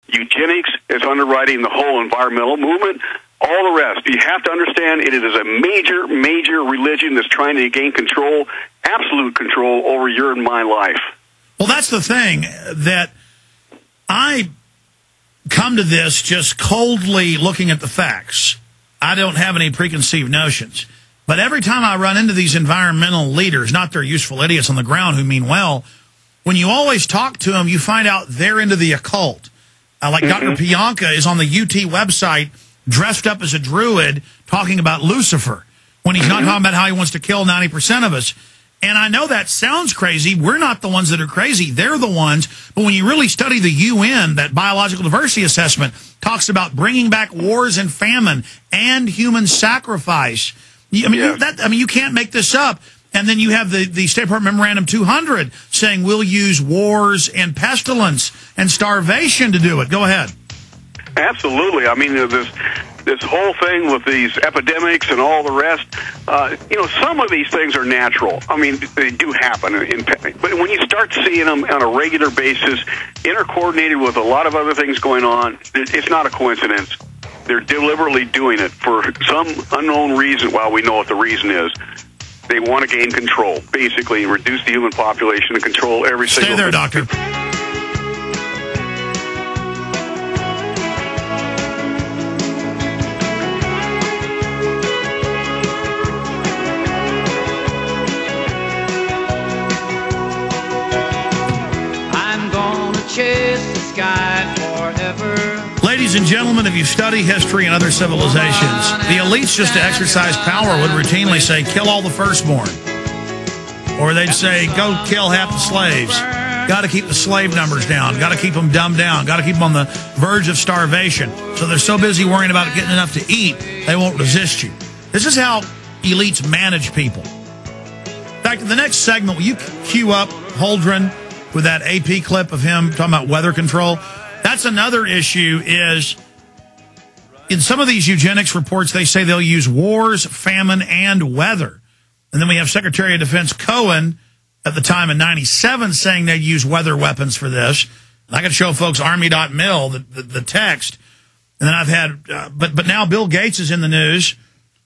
Eugenics is underwriting the whole environmental movement. All the rest. You have to understand it is a major, major religion that's trying to gain control, absolute control over your and my life. Well, that's the thing, that I come to this just coldly looking at the facts. I don't have any preconceived notions. But every time I run into these environmental leaders, not they're useful idiots on the ground who mean well, when you always talk to them, you find out they're into the occult. Like Dr. Pianka is on the UT website dressed up as a druid talking about Lucifer when he's not talking about how he wants to kill 90% of us. And I know that sounds crazy. We're not the ones that are crazy. They're the ones. But when you really study the UN, that biological diversity assessment talks about bringing back wars and famine and human sacrifice. I mean, you can't make this up. And then you have the State Department Memorandum 200 saying we'll use wars and pestilence and starvation to do it. Go ahead. Absolutely. I mean, this whole thing with these epidemics and all the rest, some of these things are natural. I mean, they do happen. But when you start seeing them on a regular basis, intercoordinated with a lot of other things going on, it's not a coincidence. They're deliberately doing it for some unknown reason. Well, we know what the reason is. They want to gain control, basically, reduce the human population and control every single... Stay there, Doctor. Chase the sky forever. Ladies and gentlemen, if you study history and other civilizations, the elites, just to exercise power, would routinely say, kill all the firstborn. Or they'd say, go kill half the slaves. Got to keep the slave numbers down. Got to keep them dumbed down. Got to keep them on the verge of starvation. So they're so busy worrying about getting enough to eat, they won't resist you. This is how elites manage people. In fact, in the next segment, will you cue up Holdren with that AP clip of him talking about weather control? That's another issue. Is in some of these eugenics reports, they say they'll use wars, famine, and weather. And then we have Secretary of Defense Cohen at the time in 97 saying they'd use weather weapons for this. And I can show folks Army.mil, the text. And then I've had, but now Bill Gates is in the news.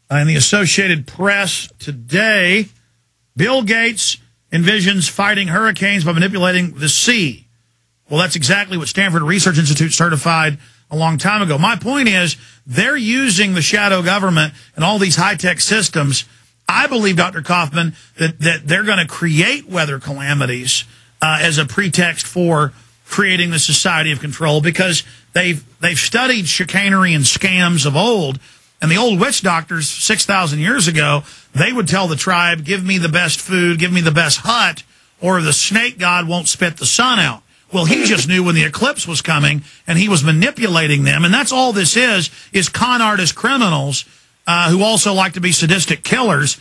In the Associated Press today, Bill Gates envisions fighting hurricanes by manipulating the sea. Well, that's exactly what Stanford Research Institute certified a long time ago. My point is, they're using the shadow government and all these high-tech systems. I believe, Dr. Coffman, that they're going to create weather calamities as a pretext for creating the society of control, because they've studied chicanery and scams of old. And the old witch doctors 6,000 years ago, they would tell the tribe, give me the best food, give me the best hut, or the snake god won't spit the sun out. Well, he just knew when the eclipse was coming, and he was manipulating them. And that's all this is con artist criminals who also like to be sadistic killers,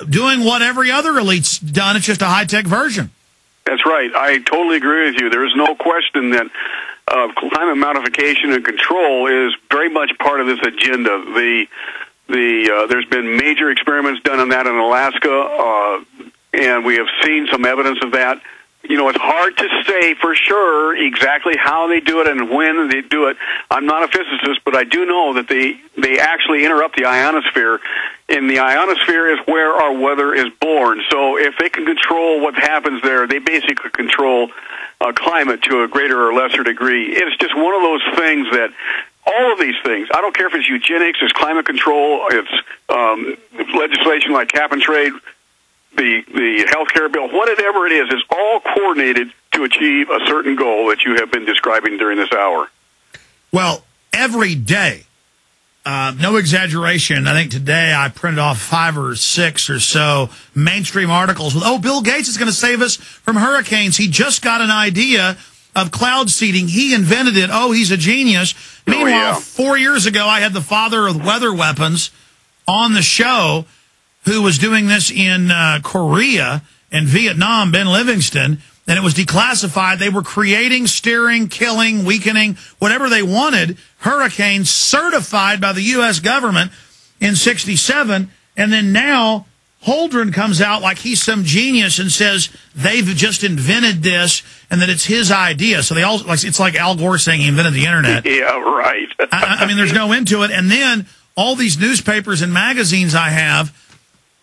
doing what every other elite's done. It's just a high-tech version. That's right. I totally agree with you. There is no question that climate modification and control is very much part of this agenda. There's been major experiments done on that in Alaska, and we have seen some evidence of that. You know, it's hard to say for sure exactly how they do it and when they do it. I'm not a physicist, but I do know that they actually interrupt the ionosphere, and the ionosphere is where our weather is born. So if they can control what happens there, they basically control climate to a greater or lesser degree. It's just one of those things that all of these things, I don't care if it's eugenics, it's climate control, it's legislation like cap and trade, the health care bill, whatever it is all coordinated to achieve a certain goal that you have been describing during this hour. Well, every day, no exaggeration, I think today I printed off 5 or 6 or so mainstream articles with, Bill Gates is going to save us from hurricanes. He just got an idea of cloud seeding. He invented it. He's a genius. Meanwhile, 4 years ago, I had the father of weather weapons on the show, who was doing this in Korea and Vietnam, Ben Livingston, and it was declassified. They were creating, steering, killing, weakening, whatever they wanted, hurricanes certified by the U.S. government in '67. And then now Holdren comes out like he's some genius and says they've just invented this and that it's his idea. So they all, like, it's like Al Gore saying he invented the internet. Yeah, right. I mean, there's no end to it. And then all these newspapers and magazines I have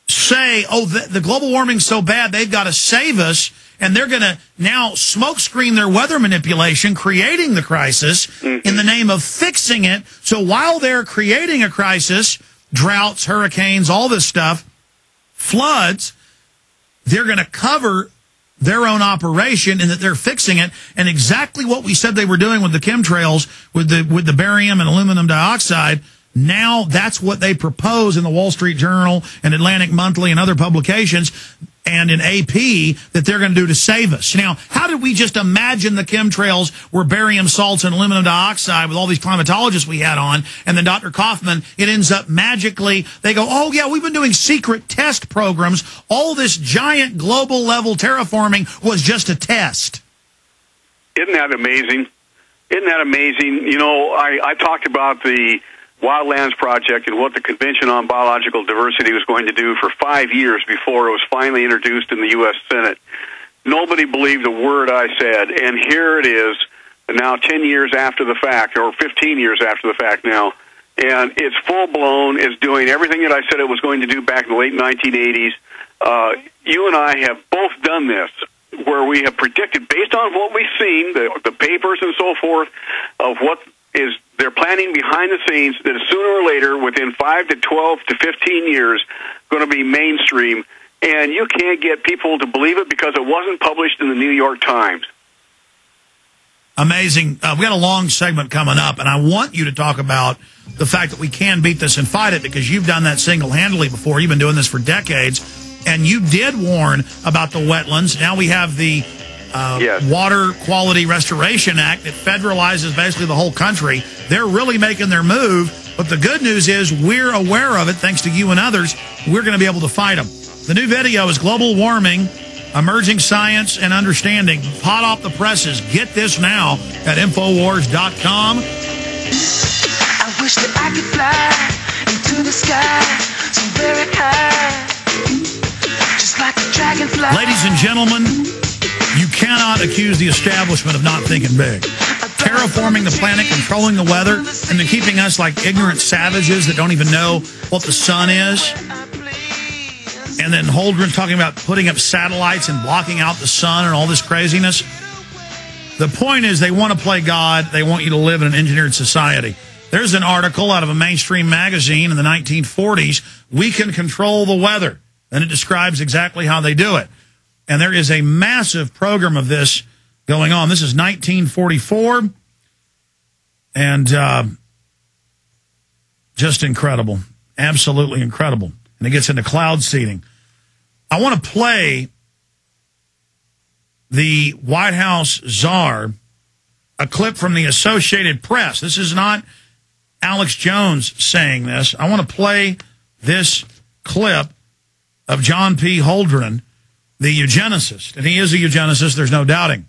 say, oh, the global warming's so bad, they've got to save us. And they're going to now smokescreen their weather manipulation, creating the crisis in the name of fixing it. So while they're creating a crisis, droughts, hurricanes, all this stuff, floods, they're going to cover their own operation and that they're fixing it. And exactly what we said they were doing with the chemtrails, with the barium and aluminum dioxide, now that's what they propose in the Wall Street Journal and Atlantic Monthly and other publications and in AP that they're going to do to save us. Now, how did we just imagine the chemtrails were barium salts and aluminum dioxide with all these climatologists we had on, and then Dr. Coffman, it ends up magically, they go, oh, yeah, we've been doing secret test programs. All this giant global level terraforming was just a test. Isn't that amazing? Isn't that amazing? You know, I talked about the Wildlands Project and what the Convention on Biological Diversity was going to do for 5 years before it was finally introduced in the U.S. Senate. Nobody believed a word I said, and here it is, now 10 years after the fact, or 15 years after the fact now, and it's full-blown, it's doing everything that I said it was going to do back in the late 1980s. You and I have both done this, where we have predicted, based on what we've seen, the papers and so forth, of what is they're planning behind the scenes, that sooner or later, within 5 to 12 to 15 years, going to be mainstream. And you can't get people to believe it because it wasn't published in the New York Times. Amazing. We got a long segment coming up, and I want you to talk about the fact that we can beat this and fight it, because you've done that single-handedly before. You've been doing this for decades, and you did warn about the wetlands. Now we have the yes. Water Quality Restoration Act that federalizes basically the whole country. They're really making their move, but the good news is we're aware of it, thanks to you and others. We're going to be able to fight them. The new video is Global Warming, Emerging Science and Understanding. Hot off the presses. Get this now at Infowars.com. I wish that I could fly into the sky so very high, just like a dragonfly. Ladies and gentlemen, you cannot accuse the establishment of not thinking big. Terraforming the planet, controlling the weather, and then keeping us like ignorant savages that don't even know what the sun is. And then Holdren talking about putting up satellites and blocking out the sun and all this craziness. The point is they want to play God. They want you to live in an engineered society. There's an article out of a mainstream magazine in the 1940s, We Can Control the Weather. And it describes exactly how they do it. And there is a massive program of this going on. This is 1944. And just incredible. Absolutely incredible. And it gets into cloud seeding. I want to play the White House czar, a clip from the Associated Press. This is not Alex Jones saying this. I want to play this clip of John P. Holdren, the eugenicist. And he is a eugenicist, there's no doubting.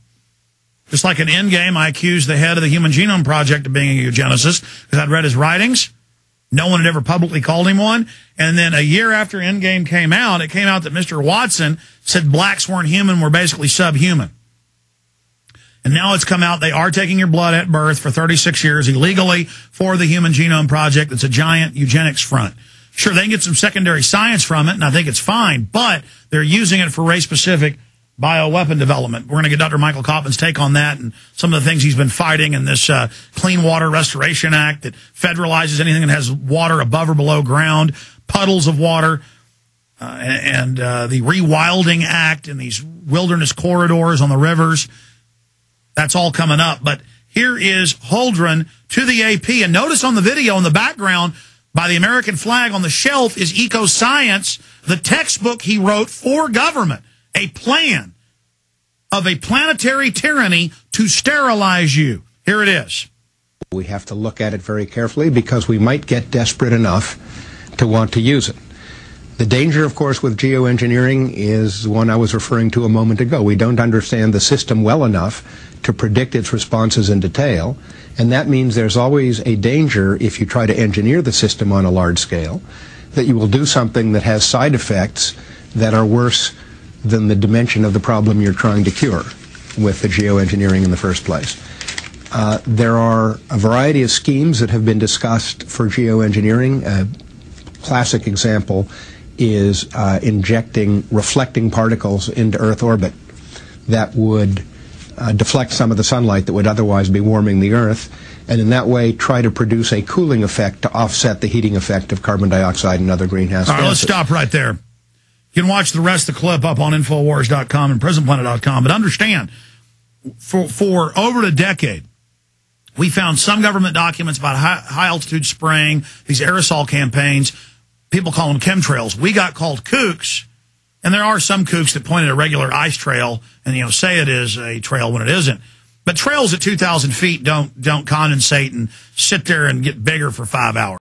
Just like in Endgame, I accused the head of the Human Genome Project of being a eugenicist because I'd read his writings. No one had ever publicly called him one. And then a year after Endgame came out, it came out that Mr. Watson said blacks weren't human, were basically subhuman. And now it's come out they are taking your blood at birth for 36 years illegally for the Human Genome Project. It's a giant eugenics front. Sure, they can get some secondary science from it, and I think it's fine, but they're using it for race-specific bioweapon development. We're going to get Dr. Michael Coffman's take on that and some of the things he's been fighting in this Clean Water Restoration Act that federalizes anything that has water above or below ground, puddles of water, and the Rewilding Act and these wilderness corridors on the rivers. That's all coming up. But here is Holdren to the AP. And notice on the video in the background by the American flag on the shelf is Ecoscience, the textbook he wrote for government. A plan of a planetary tyranny to sterilize you. Here it is. We have to look at it very carefully because we might get desperate enough to want to use it. The danger, of course, with geoengineering is one I was referring to a moment ago. We don't understand the system well enough to predict its responses in detail, and that means there's always a danger if you try to engineer the system on a large scale that you will do something that has side effects that are worse than the dimension of the problem you're trying to cure with the geoengineering in the first place. There are a variety of schemes that have been discussed for geoengineering. A classic example is injecting reflecting particles into Earth orbit that would deflect some of the sunlight that would otherwise be warming the Earth, and in that way try to produce a cooling effect to offset the heating effect of carbon dioxide and other greenhouse gases. All right, let's stop right there. You can watch the rest of the clip up on Infowars.com and PrisonPlanet.com, but understand, for over a decade, we found some government documents about high-altitude spraying, these aerosol campaigns. People call them chemtrails. We got called kooks, and there are some kooks that point at a regular ice trail and, say it is a trail when it isn't. But trails at 2,000 feet don't condensate and sit there and get bigger for 5 hours.